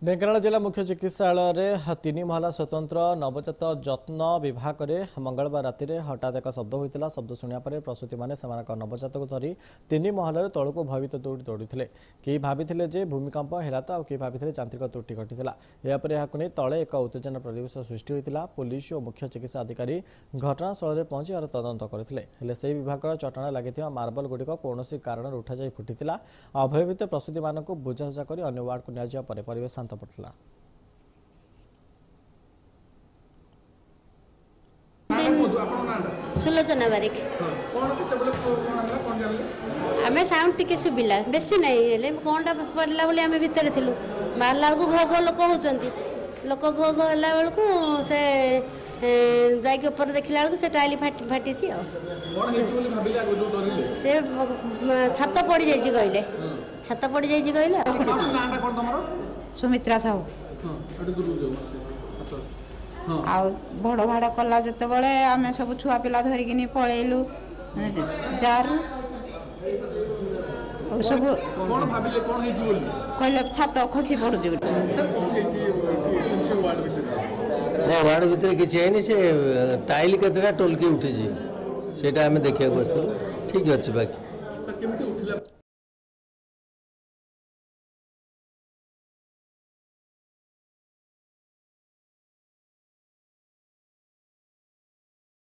ढेंकानाल जिला मुख्य चिकित्सालय तीन महला स्वतंत्र नवजात जत्न विभाग में मंगलवार राति हठात एक शब्द होता। शब्द शुणा पर प्रसूति मैंने नवजात को धरी तीन महल तौक भयभीत दौड़ी दौड़ी कई भाई भूमिकंप है तो कई भाई यांत्रिक त्रुटि घटीला। यापर यह तले एक उत्तेजना परिवेश सृष्टि होता। पुलिस और मुख्य चिकित्सा अधिकारी घटनास्थल में पहुंची यार तदंत करते से विभाग चटाण लगी मार्बल गुड़िक कौन कारण उठा जा फुटी अभयभीत प्रसूति मानक बुझासुझा कर अन्य वार्ड को निया परिवेश शांत पड़ता। सुलोचना बारिक आम साउंड टी शुभिला बेसी नहीं कौन पड़ा बोली आम भितर थी बाहर बेलू घो घो लोक होती लोक घो घो है बेलू से जाकि ऊपर देखला बेलू से टाइल फाटी से छत पड़ जाइए कहले छत पड़ जाइए कहले सुमित्रा साहू आ बड़ भाड़ कला जिते बड़े आम सब छुआ पिला धरिकी पलैलु जार सब कहले छात खसी पड़ुच वार्ड भितर किसी से टाइल केतटा टोलकी उठी से आम देखा ठीक अच्छे बाकी